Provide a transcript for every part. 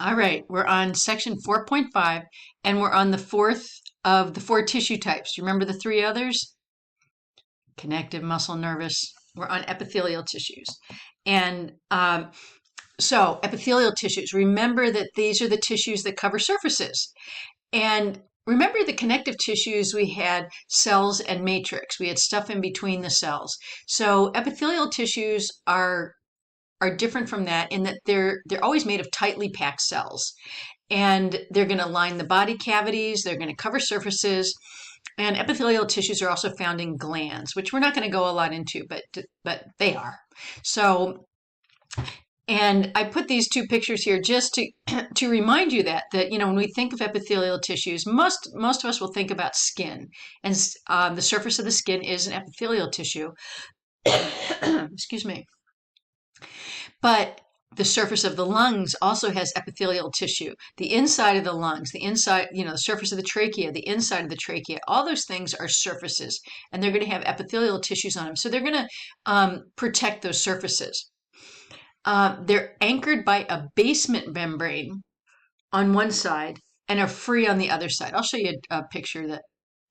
All right, we're on section 4.5, and we're on the fourth of the four tissue types. Do you remember the three others? Connective, muscle, nervous. We're on epithelial tissues. And so epithelial tissues, remember that these are the tissues that cover surfaces. And remember the connective tissues, we had cells and matrix. We had stuff in between the cells. So epithelial tissues are different from that in that they're always made of tightly packed cells, and they're going to line the body cavities, they're going to cover surfaces, and epithelial tissues are also found in glands, which we're not going to go a lot into, but they are. So, and I put these two pictures here just to to remind you that when we think of epithelial tissues, most of us will think about skin, and the surface of the skin is an epithelial tissue. Excuse me. But the surface of the lungs also has epithelial tissue. The inside of the lungs, the inside, the surface of the trachea, the inside of the trachea, all those things are surfaces, and they're going to have epithelial tissues on them. So they're going to protect those surfaces. They're anchored by a basement membrane on one side and are free on the other side. I'll show you a picture that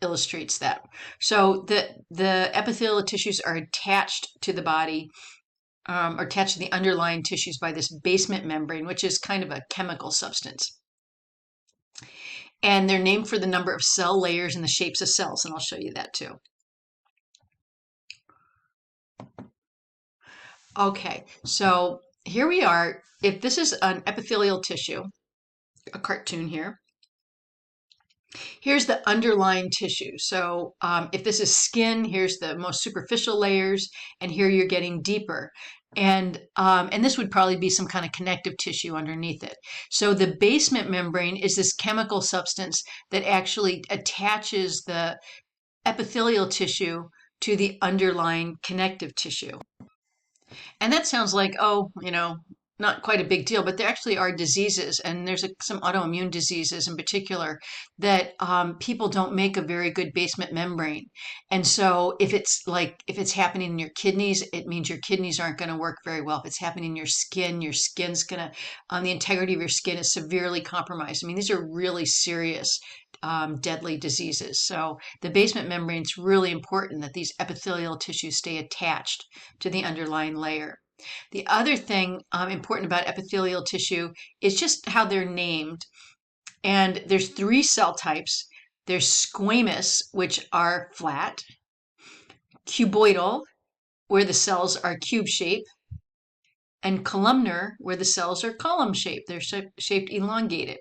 illustrates that. So the epithelial tissues are attached to the body, or attached to the underlying tissues by this basement membrane, which is kind of a chemical substance. And they're named for the number of cell layers and the shapes of cells, and I'll show you that too. Okay, so here we are. If this is an epithelial tissue, a cartoon here, here's the underlying tissue. So if this is skin, here's the most superficial layers, and here you're getting deeper. And this would probably be some kind of connective tissue underneath it. So the basement membrane is this chemical substance that actually attaches the epithelial tissue to the underlying connective tissue. And that sounds like, oh, not quite a big deal, but there actually are diseases, and there's some autoimmune diseases in particular that people don't make a very good basement membrane. And so if it's happening in your kidneys, it means your kidneys aren't going to work very well. If it's happening in your skin's going to, the integrity of your skin is severely compromised. I mean, these are really serious deadly diseases. So the basement membrane is really important that these epithelial tissues stay attached to the underlying layer. The other thing important about epithelial tissue is just how they're named. And there's three cell types. There's squamous, which are flat, cuboidal, where the cells are cube shaped, and columnar, where the cells are column shaped. They're shaped elongated.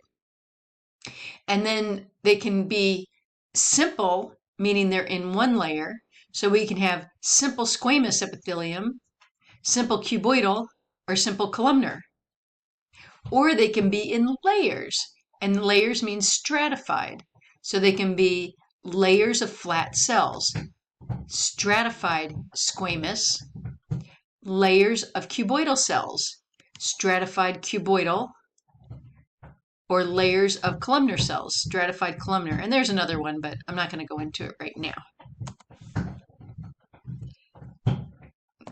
And then they can be simple, meaning they're in one layer. So we can have simple squamous epithelium, simple cuboidal, or simple columnar. Or they can be in layers, and layers means stratified. So they can be layers of flat cells, stratified squamous, layers of cuboidal cells, stratified cuboidal, or layers of columnar cells, stratified columnar. And there's another one, but I'm not going to go into it right now.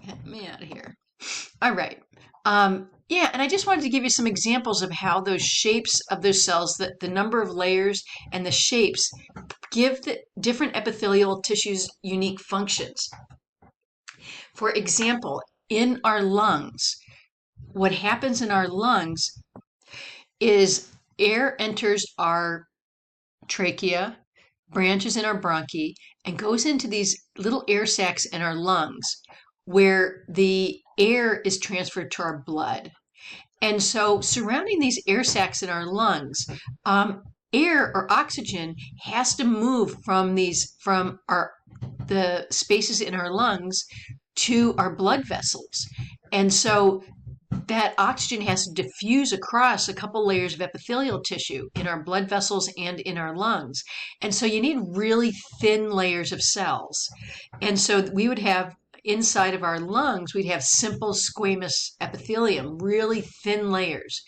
Get me out of here. All right. Yeah, and I just wanted to give you some examples of how those shapes of those cells, the number of layers and the shapes, give the different epithelial tissues unique functions. For example, in our lungs, what happens in our lungs is air enters our trachea, branches in our bronchi, and goes into these little air sacs in our lungs where the air is transferred to our blood. And so surrounding these air sacs in our lungs, air or oxygen has to move from the spaces in our lungs to our blood vessels. And so that oxygen has to diffuse across a couple layers of epithelial tissue in our blood vessels and in our lungs. And so you need really thin layers of cells. And so we would have inside of our lungs, we'd have simple squamous epithelium, really thin layers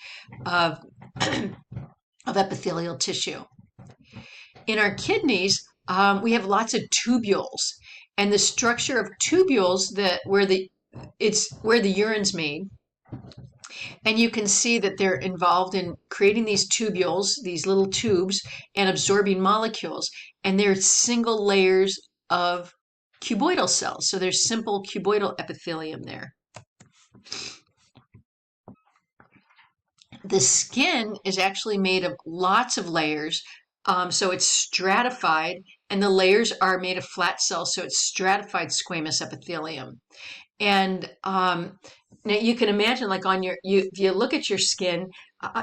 of, of epithelial tissue. In our kidneys, we have lots of tubules. And the structure of tubules, it's where the urine's made. And you can see that they're involved in creating these tubules, these little tubes, and absorbing molecules. And they're single layers of cuboidal cells. So there's simple cuboidal epithelium there. The skin is actually made of lots of layers. So it's stratified, and the layers are made of flat cells. So it's stratified squamous epithelium. And now you can imagine, like on if you look at your skin,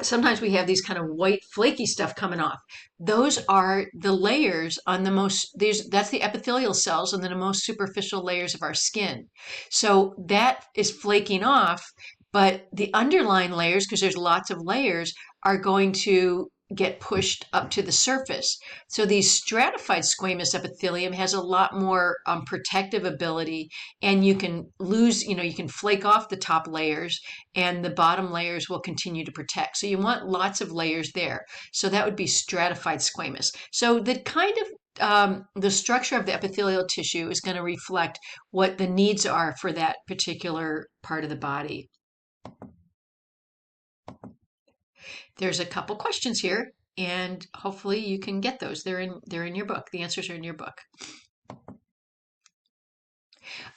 sometimes we have these kind of white flaky stuff coming off. Those are the layers on that's the epithelial cells on the most superficial layers of our skin. So that is flaking off, but the underlying layers, because there's lots of layers, are going to get pushed up to the surface. So these stratified squamous epithelium has a lot more protective ability, and you can you can flake off the top layers and the bottom layers will continue to protect. So you want lots of layers there. So that would be stratified squamous. So the kind of the structure of the epithelial tissue is going to reflect what the needs are for that particular part of the body. There's a couple questions here, and hopefully you can get those. They're in your book. The answers are in your book.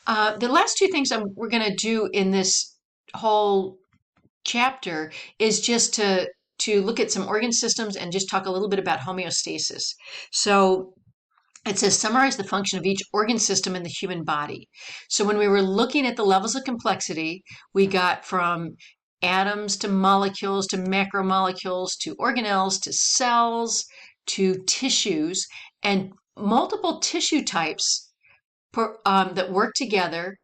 The last two things we're going to do in this whole chapter is just to look at some organ systems and just talk a little bit about homeostasis. So it says summarize the function of each organ system in the human body. So when we were looking at the levels of complexity, we got from atoms to molecules to macromolecules to organelles to cells to tissues, and multiple tissue types that work together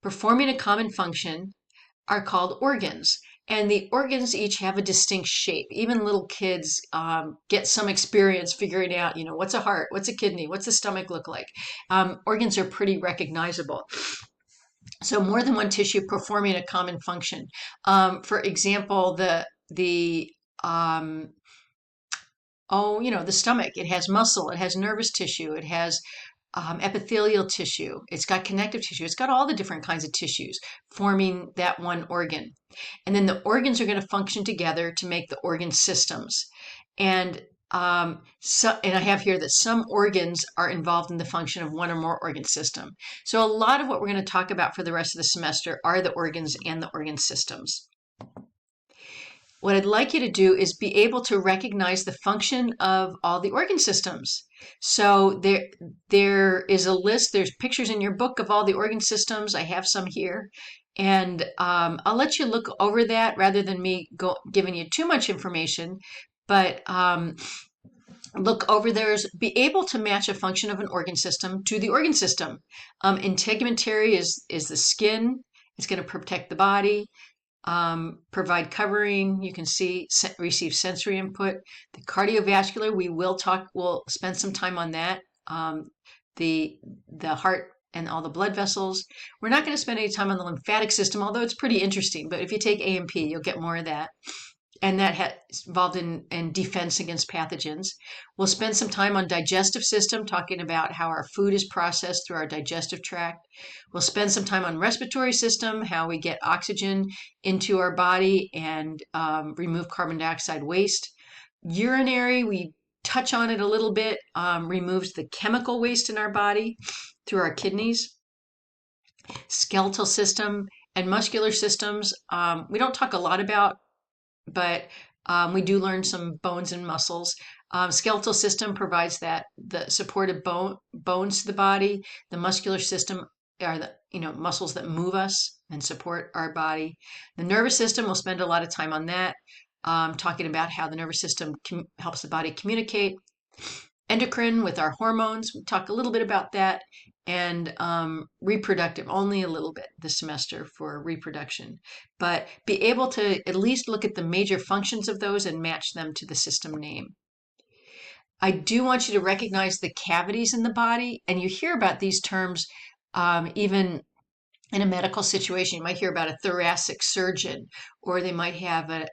performing a common function are called organs. And the organs each have a distinct shape. Even little kids get some experience figuring out, what's a heart, what's a kidney, what's the stomach look like. Organs are pretty recognizable. So more than one tissue performing a common function. For example, the stomach, it has muscle, it has nervous tissue, it has epithelial tissue, it's got connective tissue, it's got all the different kinds of tissues forming that one organ. And then the organs are going to function together to make the organ systems. And and I have here that some organs are involved in the function of one or more organ system. So a lot of what we're going to talk about for the rest of the semester are the organs and the organ systems. What I'd like you to do is be able to recognize the function of all the organ systems. So there is a list, there's pictures in your book of all the organ systems. I have some here. And I'll let you look over that rather than me giving you too much information. But look over theirs, be able to match a function of an organ system to the organ system. Integumentary is the skin. It's going to protect the body. Provide covering. You can receive sensory input. The cardiovascular, we'll spend some time on that. The heart and all the blood vessels. We're not going to spend any time on the lymphatic system, although it's pretty interesting. But if you take A&P, you'll get more of that. And that is involved in defense against pathogens. We'll spend some time on digestive system, talking about how our food is processed through our digestive tract. We'll spend some time on respiratory system, how we get oxygen into our body and remove carbon dioxide waste. Urinary, we touch on it a little bit, removes the chemical waste in our body through our kidneys. Skeletal system and muscular systems, we don't talk a lot about, but we do learn some bones and muscles. Skeletal system provides the supportive bones to the body. The muscular system are the muscles that move us and support our body. The nervous system, we'll spend a lot of time on that, talking about how the nervous system helps the body communicate. Endocrine with our hormones, we talk a little bit about that. And reproductive, only a little bit this semester for reproduction, but be able to at least look at the major functions of those and match them to the system name. I do want you to recognize the cavities in the body, and you hear about these terms even in a medical situation. You might hear about a thoracic surgeon, or they might have a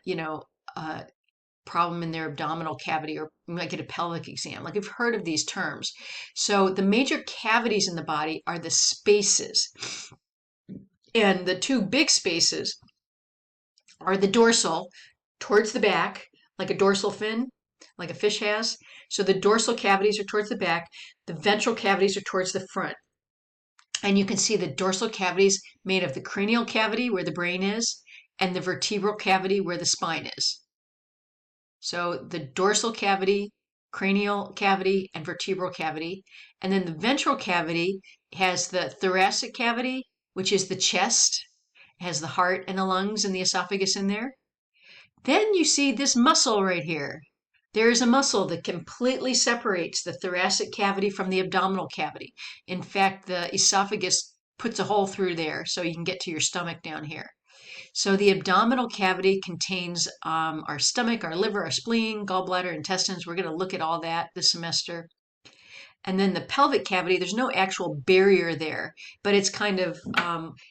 problem in their abdominal cavity, or you might get a pelvic exam. Like, you've heard of these terms. So the major cavities in the body are the spaces. And the two big spaces are the dorsal towards the back, like a dorsal fin, like a fish has. So the dorsal cavities are towards the back, the ventral cavities are towards the front. And you can see the dorsal cavities made of the cranial cavity where the brain is and the vertebral cavity where the spine is. So the dorsal cavity, cranial cavity, and vertebral cavity. And then the ventral cavity has the thoracic cavity, which is the chest, it has the heart and the lungs and the esophagus in there. Then you see this muscle right here. There is a muscle that completely separates the thoracic cavity from the abdominal cavity. In fact, the esophagus puts a hole through there so you can get to your stomach down here. So the abdominal cavity contains our stomach, our liver, our spleen, gallbladder, intestines. We're going to look at all that this semester. And then the pelvic cavity, there's no actual barrier there, but it's kind of,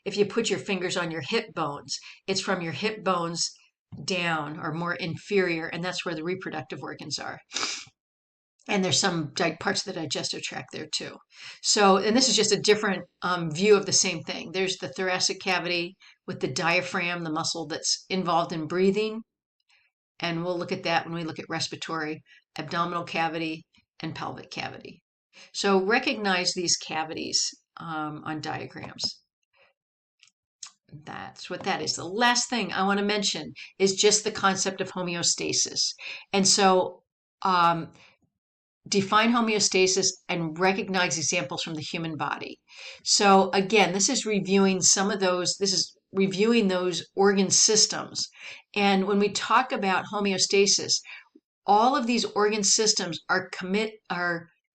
if you put your fingers on your hip bones, it's from your hip bones down or more inferior, and that's where the reproductive organs are. And there's some parts of the digestive tract there too. So, and this is just a different view of the same thing. There's the thoracic cavity with the diaphragm, the muscle that's involved in breathing. And we'll look at that when we look at respiratory, abdominal cavity, and pelvic cavity. So recognize these cavities on diagrams. That's what that is. The last thing I want to mention is just the concept of homeostasis. And so define homeostasis and recognize examples from the human body. So again, this is reviewing reviewing those organ systems. And when we talk about homeostasis, all of these organ systems are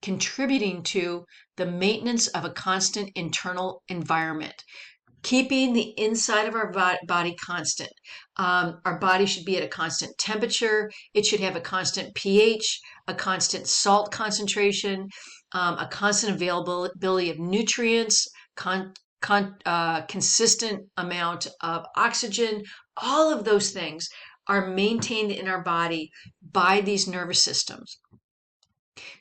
contributing to the maintenance of a constant internal environment, keeping the inside of our body constant. Our body should be at a constant temperature. It should have a constant pH, a constant salt concentration, a constant availability of nutrients, consistent amount of oxygen. All of those things are maintained in our body by these nervous systems.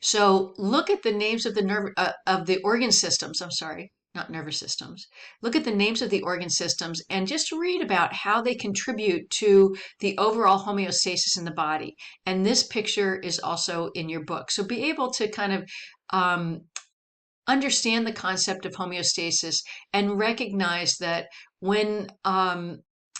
So look at the names of the organ systems. I'm sorry, not nervous systems. Look at the names of the organ systems and just read about how they contribute to the overall homeostasis in the body. And this picture is also in your book. So be able to kind of understand the concept of homeostasis and recognize that when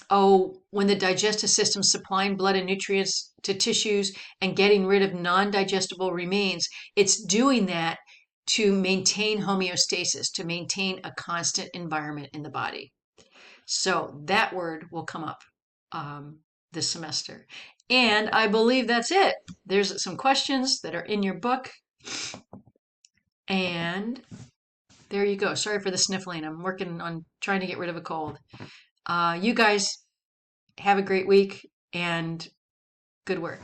the digestive system is supplying blood and nutrients to tissues and getting rid of non-digestible remains, it's doing that to maintain homeostasis, to maintain a constant environment in the body. So that word will come up this semester. And I believe that's it. There's some questions that are in your book. And there you go. Sorry for the sniffling. I'm working on trying to get rid of a cold. You guys have a great week and good work.